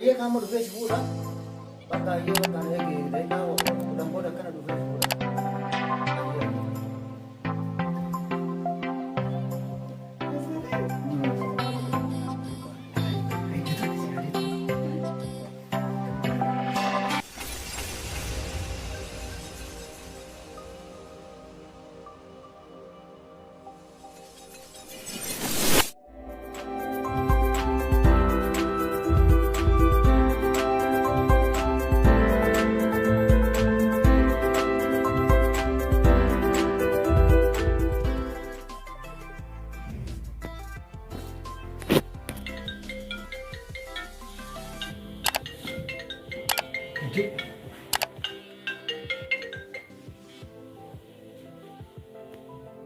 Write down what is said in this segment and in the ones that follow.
Iya kamu udah Facebook lah. Pakai iya kan ya gitu. Dari kau udah kan udah Facebook lah.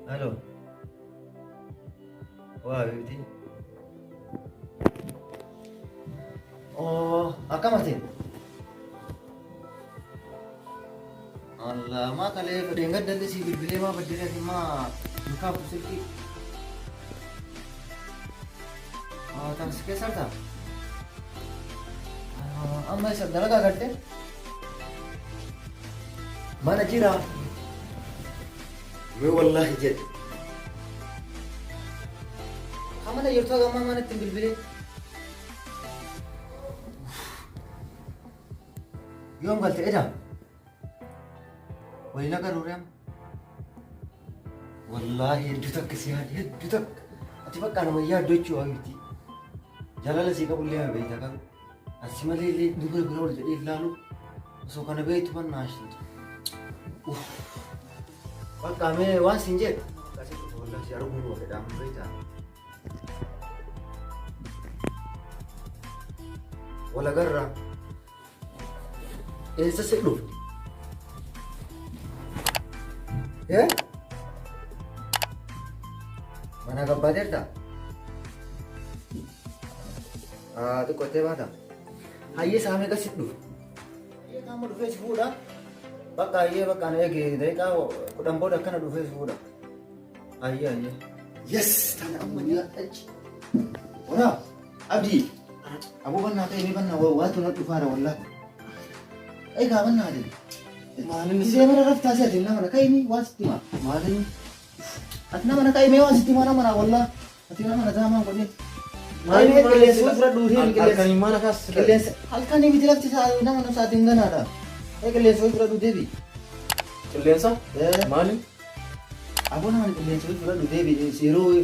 Halo. Wah, Bibi. Oh, Aka masih? Allah, mak kalau beringat dari si Bibi mah berdiri di mak. Muka pusing. Oh, tak sekesar tak? Amma sabdana का करते mana jira मैं wallahi jed kamana yurta gama mana timbilbile yom galte eda walina kan uram wallahi dutak kesian dutak ati bakka nama ya dochu agiti jalala si kabulle me beita kan asimali li dubur gurol de ilalu so kana beitu ban nashit bakka me wan sinjet kasi to wallahi si aru guru ke dam beita wala garra esa seklu ya mana kabar ta itu kote bada haye same ka siddu ye kamu du Facebook da baka ye baka ne ge dai ka kudan boda kana du Facebook da ayya yes tana amma ya aji wala abdi abu banna kai ni banna wato na dufara wallahi ai ga banna dai malin sai mana rafta sai dinna mana kai ni wastima malin atna mana kai me wastima mana wallahi atina mana zaman ko ne Ini kalian sudah duhin kalian mana kas kalian halkan ini tidak bisa nama nama saat ini nada. Kalian sudah duh devi. Kalian sah? Mana? Abu nama kalian sudah duh devi. Zero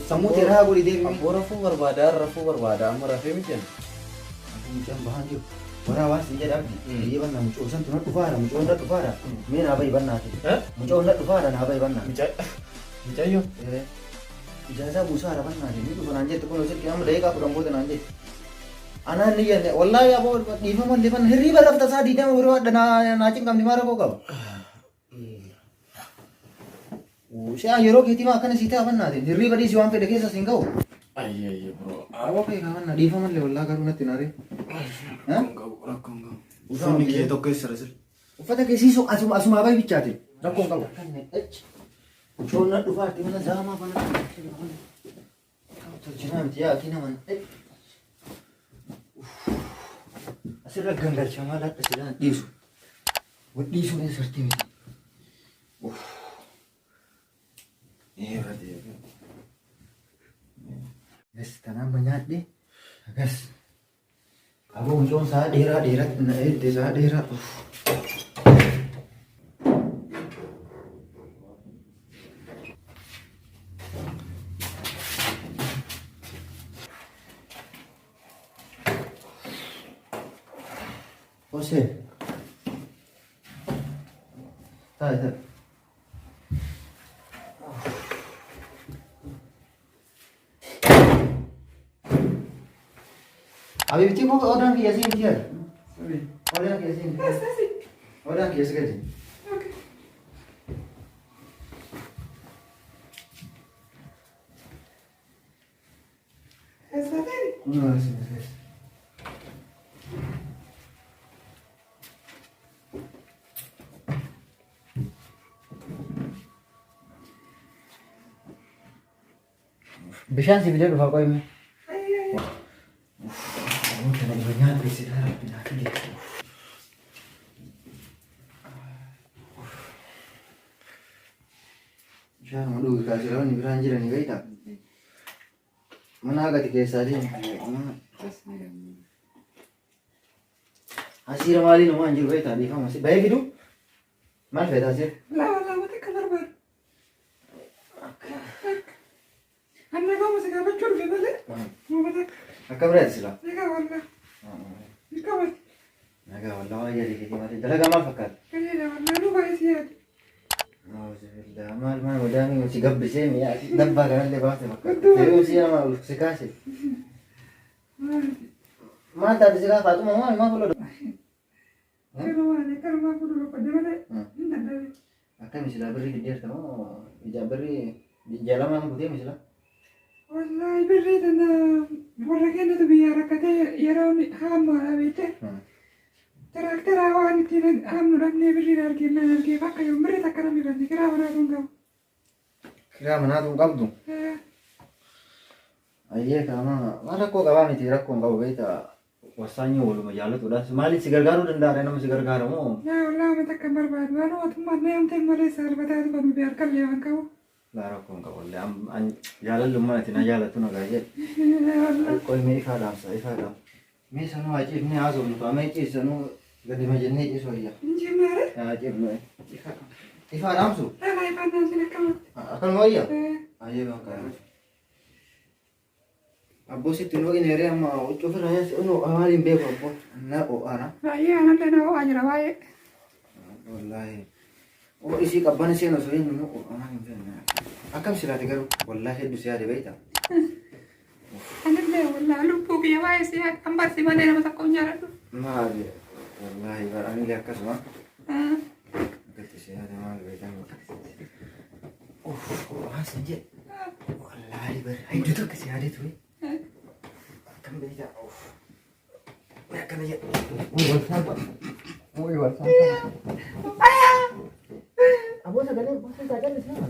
samut terah buri devi. Abu rafu berbada. Amar rafi macam. Aku macam bahan tu. Orang awas dia dah. Dia ban nama muncul san tunat tufara, muncul nak tufara. Main apa iban nanti? Muncul nak tufara, apa iban nanti? Macam yo. Ijazah busa harapan nanti ini tuh nanti tuh kalau kita mau deka kurang boleh nanti. Anak ni ya, wallahi abu di mana depan hari berapa tas adi dia mau dan nacing kami marah kok kau. Saya euro kita makan sih apa nanti. Hari beri siapa dek saya singgau. Iya bro. Apa kayak kawan di mana le wallahi karun nanti nari. Rakong. Usah mikir itu kesal sih. Ufata kesi sok asum apa bicara tu. Rakong kau. Cuma nak dua di mana zaman mana? Kau terjemah dia kini mana? Asalnya ganggar cuma lah asalnya disu. Buat disu ni seperti ini. Iya dia. Guys, tanam banyak deh. Guys, aku muncul saat daerah desa daerah. Ose. Tak. Abi bitti kok orang kiasin dia. Orang kiasin. Orang kiasin kan. Okay. ¿Está bien? No, sí. Bishaan si bilee dhufa qoyme. Ay. Kana banyak sila Rabbi naa fide. Bishaan dhugi kaasiraawwan biraan jiranii beektaa? Mana haqati keessaa deemu. Asiira maaliin homaa hin jiru beektaa dhiifama si. Bahee fidu? Maal feetaa asiira? Lama takka barbaadu. Anna gaafa si gaafachuu dhufe malee. Mama takka. Akka biraati silaa? Nagaa wallaa. Nagaa wallaa. Nagaa wallaa waa jedhe keetii malee. Dalagaa maal fakkaata? Gajeela wallaa nu baay'ee si yaade. Maal wadaanii si gabbisee mi'a dabbaa kanallee baase fakkaata. Fe'uu si nama si kaase. Maal taate si gaafa haxuma maal fuuldura? Kanumaa fuuldura qodde malee. Hin dadhabe. Akkami silaa birrii giddeerta moo ijaa birrii jaalamaan butee misila? Wallaahi birrii tana warra kennatu biyyaa rakkatee yeroo haammaadha beekte. Tiraakteraa waan ittiin haamnu dhabnee birriin argee bakka yoon birrii takka namni banne kiraa manaatu hin qabu. Kiraa manaatu hin qabdu? Ayyee kaama waan rakkoo qabaa miti rakkoo hin qabu beektaa wasaanyii waluma jaallatudha. Maaliif si gargaaruu danda'a nama si gargaara moo? Yaa wallaahi takka hin barbaadu waan mootummaan na yamtee malee saalbataatu kan nuti harka illee waan qabu. Laa rakkoo hin qabu. Jaalalummaan ati na jaallattu na gaajee. Qoy mee ifaa dhaamsa ifaa dhaam. Mee sanuu haa ciifnee haasofnu faamee ciisanuu gadi ma jennee ciisu wayyaa. Injiinaare? Haa ciifnu ifaa dhaamsu? Laa ifaan dhaamsin akkamatti? Akkanuma wayyaa? Ayyee baan kaa'e. Abboo sitti nu ineeree amma huccuu ofirraa yaasi nu maaliin beeku abboo na o'aana. Baay'ee aanallee na o'aa jira baay'ee. Wallaahi. Oo isii qabbana isheen osoo hin nu o'aana hin fenne. Akkam silaate garuu wallaahi hedduu si yaade beektaa? Anillee wallaahi lubbuu kiyya baay'ee si yaade kan barsi malee nama tokko hin jaalladhu. Maali? Wallaahi anillee akkasuma. Akkatti si yaade maali beektaa? Waan sin jedhe. Wallaahi bari hedduu tokko si yaade ture. Akkam beektaa? Akkana jedhe. Wal saampa. Aboo sagalee gosa sagalee sana.